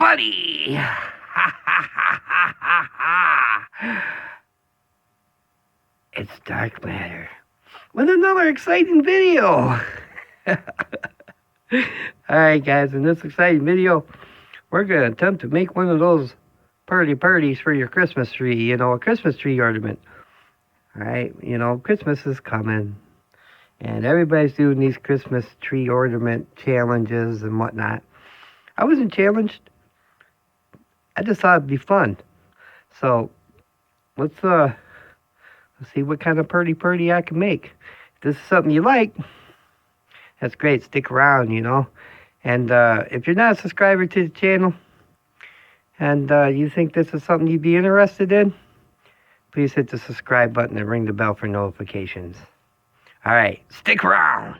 everybody! It's Dark Matter with another exciting video. Alright guys, in this exciting video, we're going to attempt to make one of those parties for your Christmas tree, you know, a Christmas tree ornament. Alright, you know, Christmas is coming, and everybody's doing these Christmas tree ornament challenges and whatnot. I wasn't challenged. I just thought it'd be fun. So, let's see what kind of party I can make. If this is something you like, that's great. Stick around, you know. And if you're not a subscriber to the channel, and you think this is something you'd be interested in, please hit the subscribe button and ring the bell for notifications. Alright, stick around!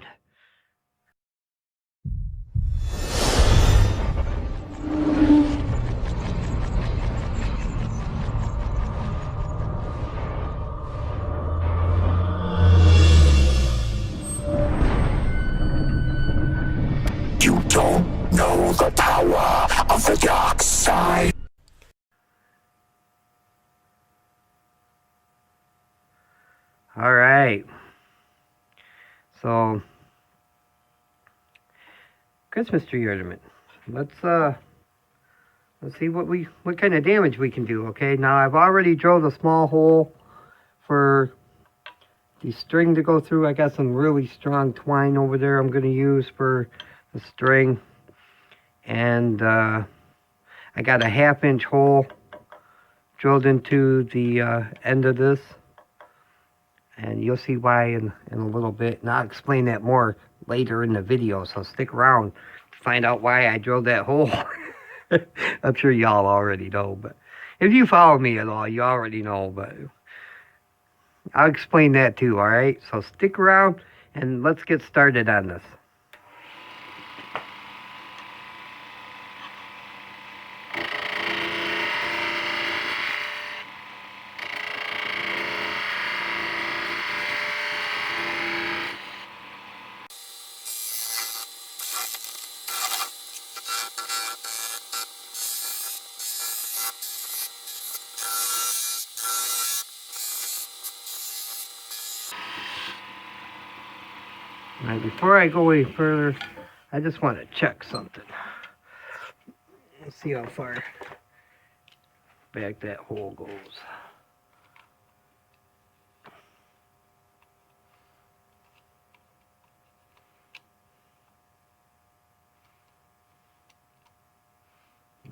You don't know the power of the dark side. Alright. So, Christmas tree ornament. Let's see what kind of damage we can do, okay? Now, I've already drilled a small hole for the string to go through. I got some really strong twine over there I'm going to use for the string. And I got a 1/2-inch hole drilled into the end of this. And you'll see why in a little bit. And I'll explain that more later in the video. So stick around to find out why I drilled that hole. I'm sure y'all already know. But if you follow me at all, you already know. But I'll explain that too, alright? So stick around and let's get started on this. Now, before I go any further, I just want to check something. Let's see how far back that hole goes.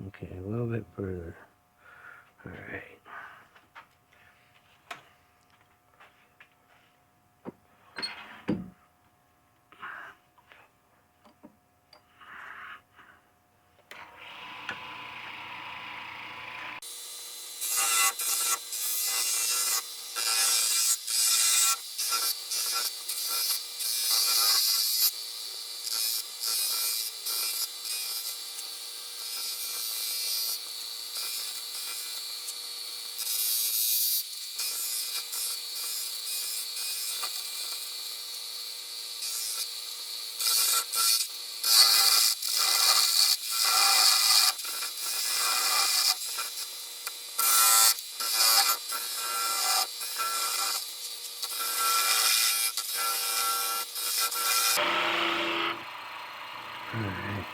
Okay, a little bit further. All right. All right.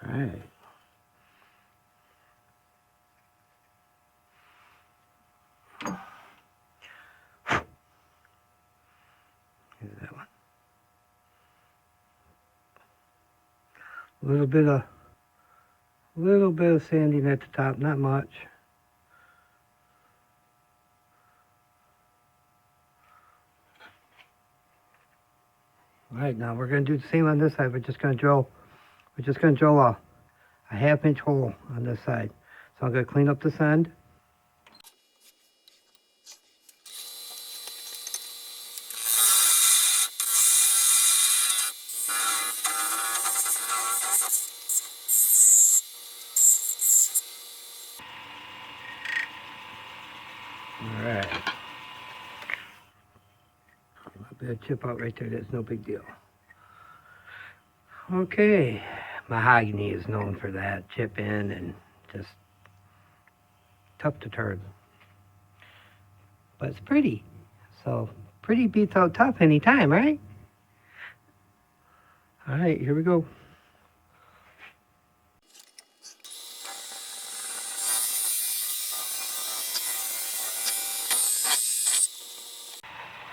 All right. Here's that one. A little bit of sanding at the top, not much. All right, now we're going to do the same on this side. We're just going to drill a 1/2 inch hole on this side. So I'm going to clean up this end. All right. A little bit of chip out right there. That's no big deal. Okay. Mahogany is known for that. Chip in and just tough to turn. But it's pretty. So pretty beats out tough anytime, right? All right, here we go.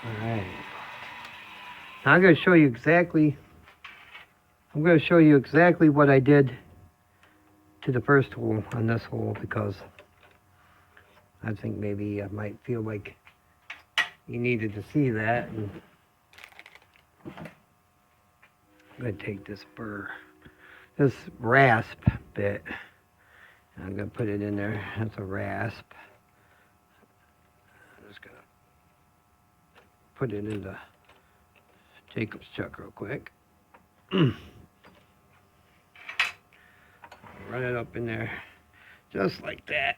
All right. Now I'm going to show you exactly what I did to the first hole on this hole, because I think maybe I might feel like you needed to see that. And I'm going to take this this rasp bit, and I'm going to put it in there. That's a rasp. I'm just going to put it into Jacob's chuck real quick. Run it up in there just like that.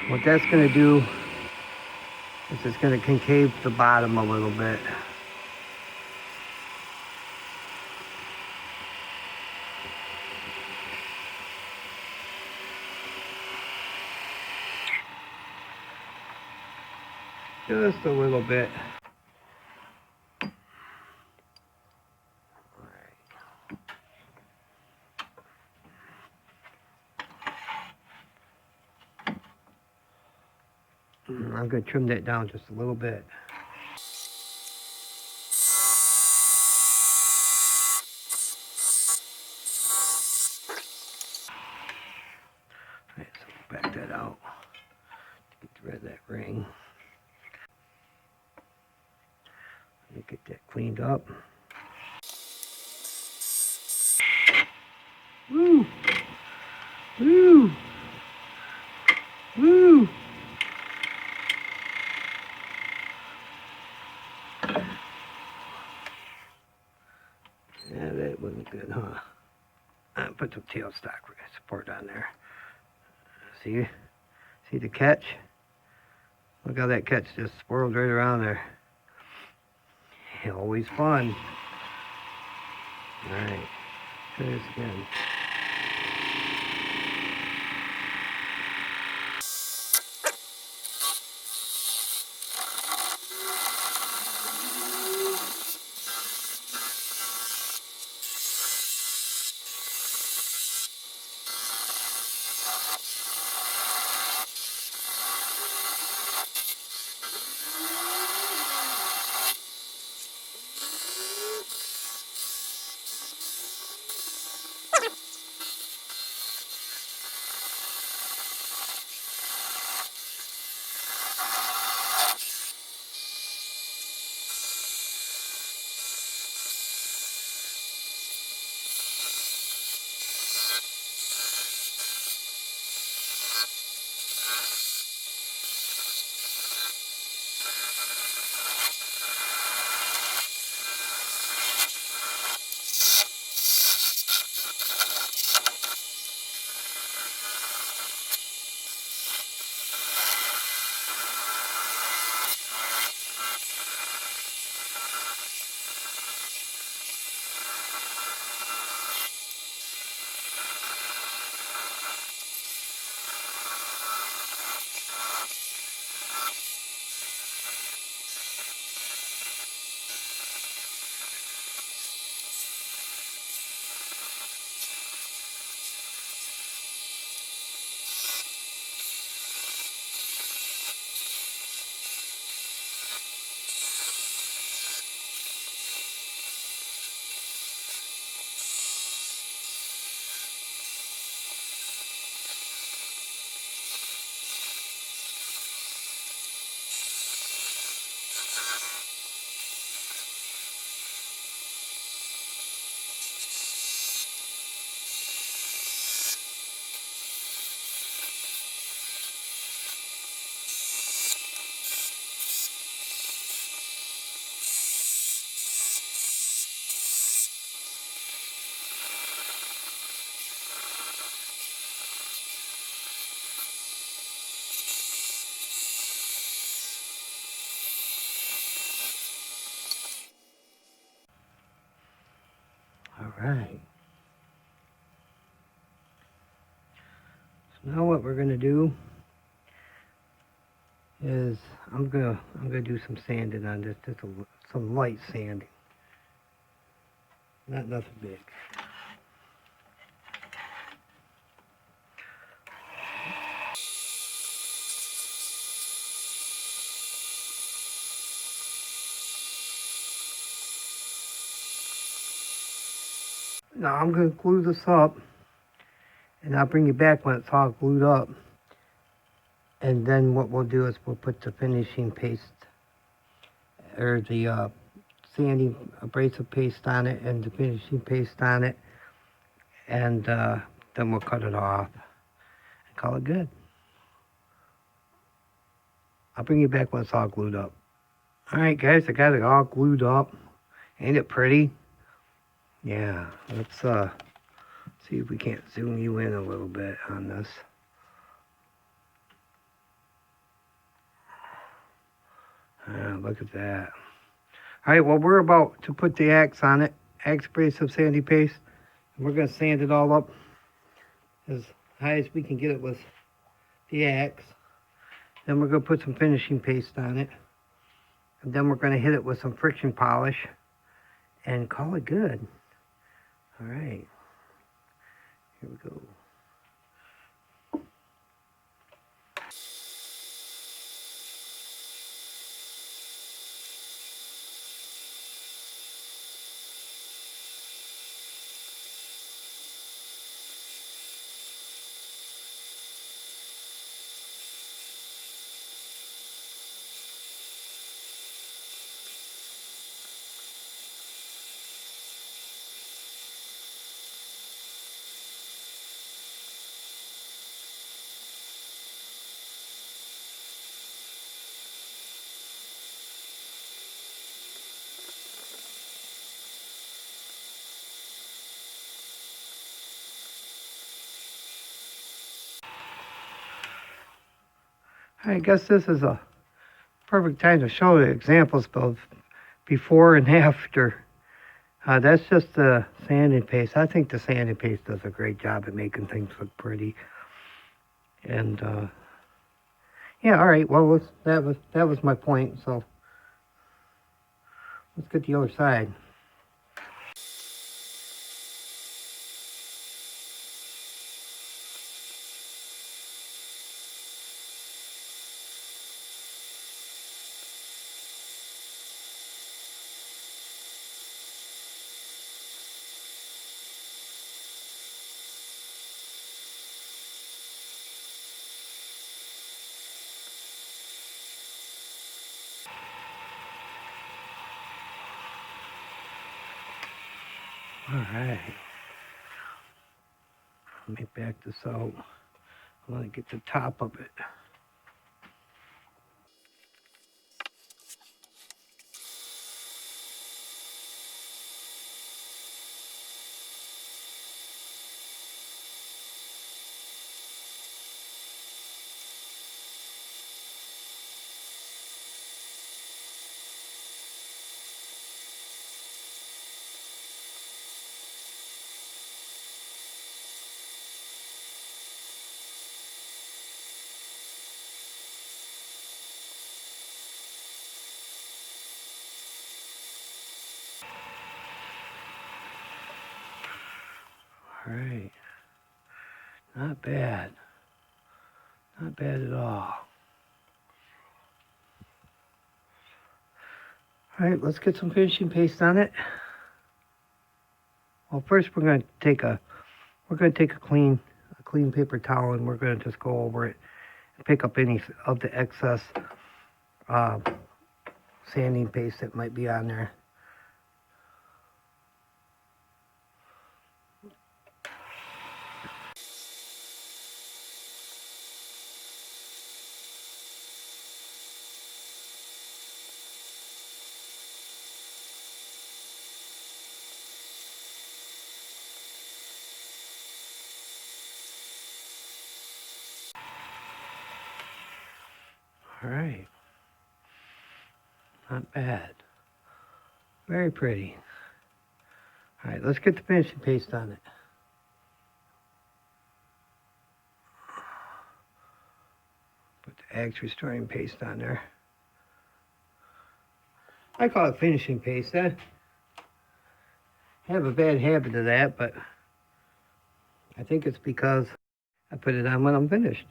What that's going to do is it's going to concave the bottom a little bit. Just a little bit. I'm going to trim that down just a little bit. Alright, so we'll back that out. Get rid of that ring. Let me get that cleaned up. Woo! Woo! Woo! Yeah, that wasn't good, huh? I put some tailstock support on there. See the catch? Look how that catch just swirled right around there. Always fun. All right, try this again. Alright. So now what we're gonna do is I'm gonna do some sanding on this, just some light sanding. Not nothing big. Now I'm gonna glue this up, and I'll bring you back when it's all glued up. And then what we'll do is we'll put the finishing paste, or the sanding abrasive paste on it, and the finishing paste on it, and then we'll cut it off and call it good. I'll bring you back when it's all glued up. Alright guys, I got it all glued up. Ain't it pretty? Yeah, let's see if we can't zoom you in a little bit on this. Look at that. Alright, well we're about to put the axe on it. Axe abrasive sanding paste. And we're going to sand it all up as high as we can get it with the axe. Then we're going to put some finishing paste on it. And then we're going to hit it with some friction polish and call it good. Alright. Here we go. I guess this is a perfect time to show the examples of before and after. That's just the sanding paste. I think the sanding paste does a great job at making things look pretty. And yeah, all right. Well, that was my point. So let's get the other side. All right. Let me back this out. I want to get the top of it. All right. Not bad. Not bad at all. All right, let's get some finishing paste on it. Well, first we're going to take a clean paper towel, and we're going to just go over it and pick up any of the excess sanding paste that might be on there. All right. Not bad. Very pretty. Alright, let's get the finishing paste on it. Put the Axe Restoring Paste on there. I call it finishing paste. I have a bad habit of that, but I think it's because I put it on when I'm finished.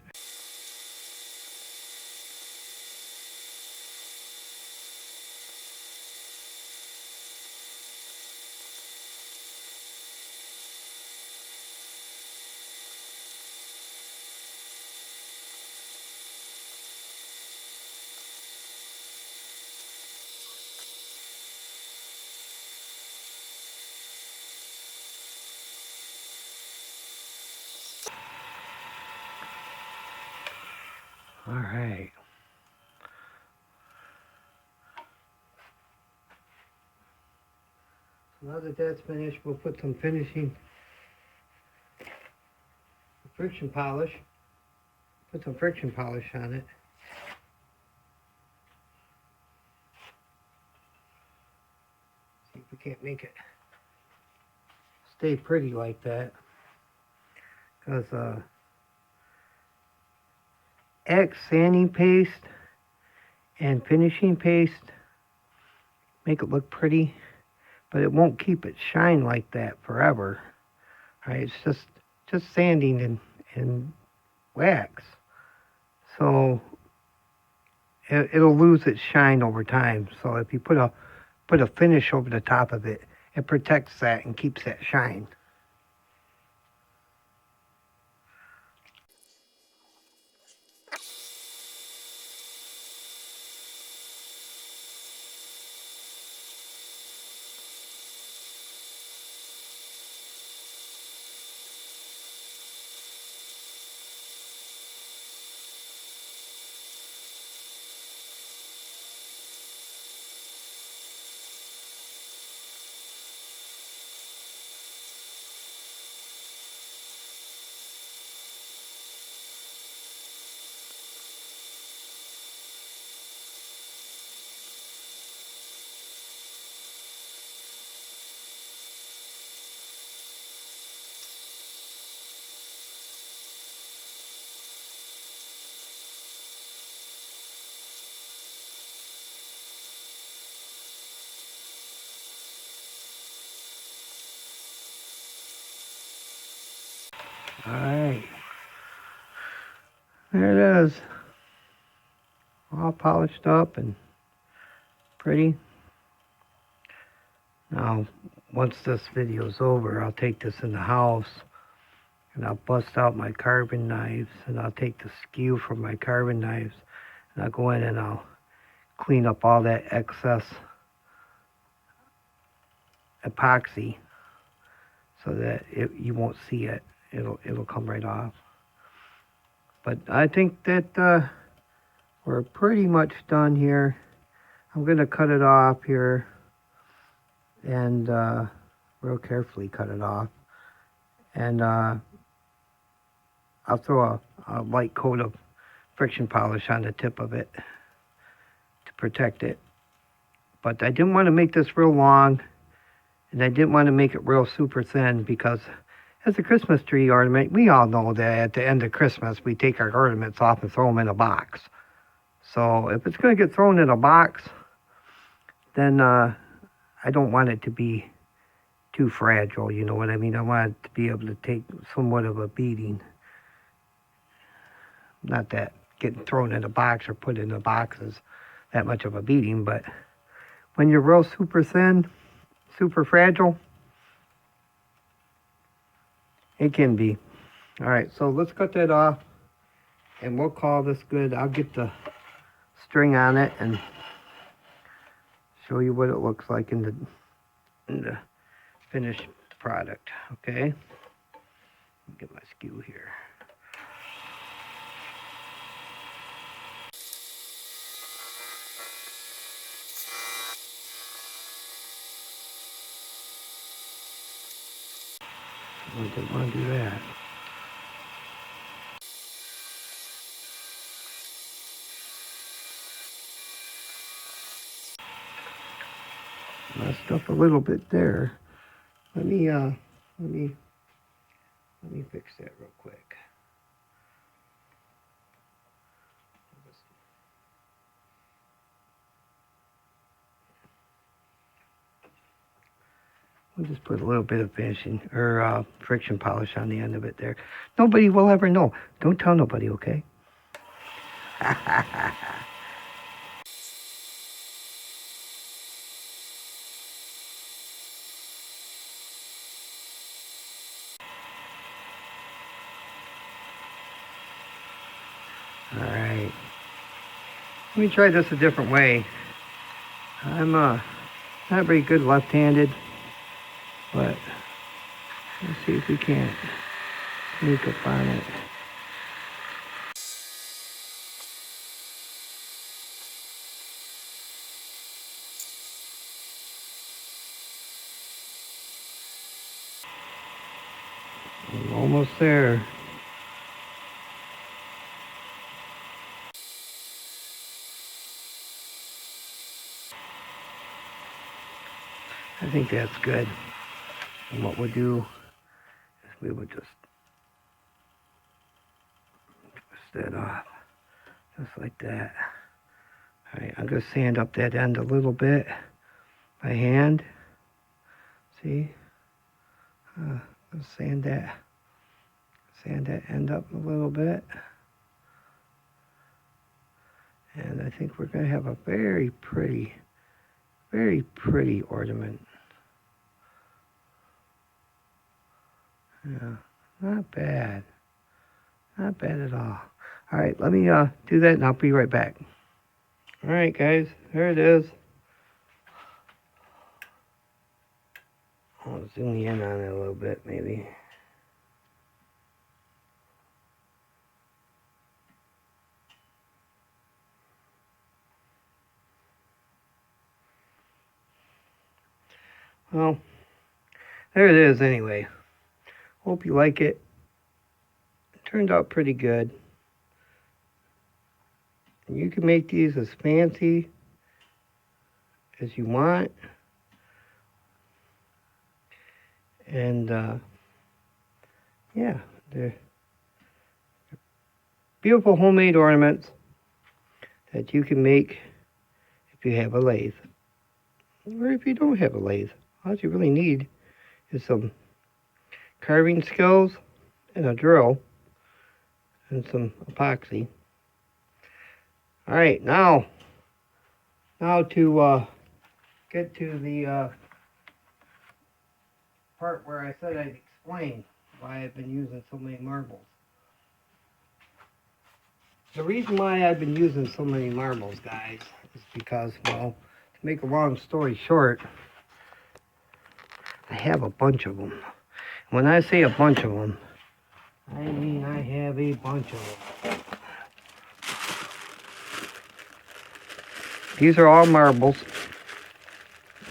All right. So now that that's finished, we'll put some finishing friction polish. Put some friction polish on it. See if we can't make it stay pretty like that. Because X sanding paste and finishing paste make it look pretty, but it won't keep it shine like that forever. All right, it's just sanding and wax. So it'll lose its shine over time. So if you put a finish over the top of it, it protects that and keeps that shine. All right, there it is, all polished up and pretty. Now, once this video's over, I'll take this in the house and I'll bust out my carbon knives and I'll take the skew from my carbon knives and I'll go in and I'll clean up all that excess epoxy so that you won't see it. It'll come right off. But I think that we're pretty much done here. I'm gonna cut it off here and real carefully cut it off. And I'll throw a light coat of friction polish on the tip of it to protect it. But I didn't want to make this real long, and I didn't want to make it real super thin because as a Christmas tree ornament, we all know that at the end of Christmas, we take our ornaments off and throw them in a box. So if it's going to get thrown in a box, then I don't want it to be too fragile, you know what I mean? I want it to be able to take somewhat of a beating. Not that getting thrown in a box or put in a box is that much of a beating, but when you're real super thin, super fragile, it can be. All right, so let's cut that off and we'll call this good. I'll get the string on it and show you what it looks like in the finished product, okay? Get my skew here. I didn't want to do that. Messed up a little bit there. Let me fix that real quick. We'll just put a little bit of finishing or friction polish on the end of it there. Nobody will ever know. Don't tell nobody, okay? Alright. Let me try this a different way. I'm not very good left-handed, but let's see if we can't sneak up on it. I'm almost there. I think that's good. And what we'll do is we will just twist that off, just like that. Alright, I'm going to sand up that end a little bit by hand. See? Sand that end up a little bit. And I think we're going to have a very pretty ornament. Yeah, not bad. Not bad at all. All right, let me do that and I'll be right back. All right, guys, there it is. I'll zoom in on it a little bit, maybe. Well, there it is anyway. Hope you like it. It turned out pretty good. And you can make these as fancy as you want. And yeah, they're beautiful homemade ornaments that you can make if you have a lathe. Or if you don't have a lathe. All you really need is some carving skills and a drill and some epoxy. All right, now to get to the part where I said I'd explain why I've been using so many marbles. The reason why I've been using so many marbles, guys, is because, well, to make a long story short, I have a bunch of them. When I say a bunch of them, I mean I have a bunch of them. These are all marbles.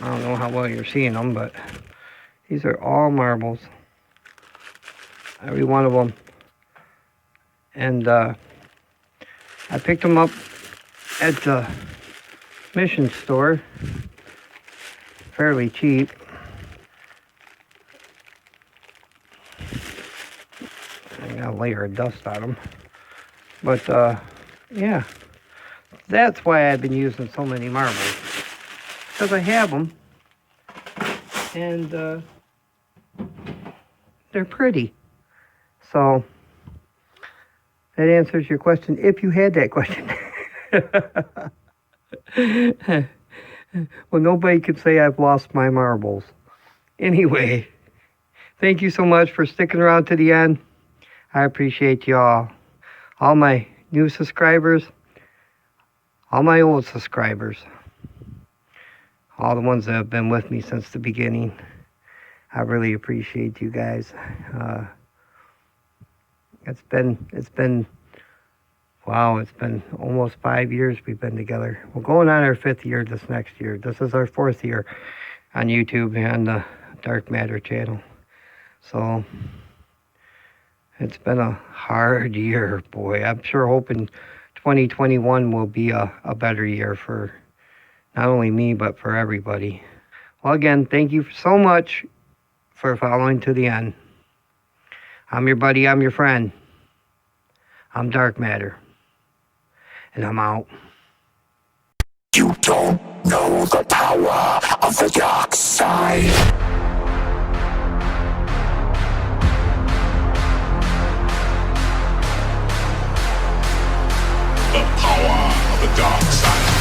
I don't know how well you're seeing them, but these are all marbles. Every one of them. And I picked them up at the mission store. Fairly cheap. I got a layer of dust on them. But yeah. That's why I've been using so many marbles. Because I have them. And they're pretty. So that answers your question, if you had that question. Well, nobody can say I've lost my marbles. Anyway, thank you so much for sticking around to the end. I appreciate y'all. All my new subscribers, all my old subscribers, all the ones that have been with me since the beginning. I really appreciate you guys. It's been almost 5 years we've been together. We're going on our 5th year this next year. This is our 4th year on YouTube and the Dark Matter channel. So it's been a hard year, boy. I'm sure hoping 2021 will be a better year for not only me, but for everybody. Well, again, thank you so much for following to the end. I'm your buddy, I'm your friend. I'm Dark Matter. And I'm out. You don't know the power of the dark side. The power of the dark side.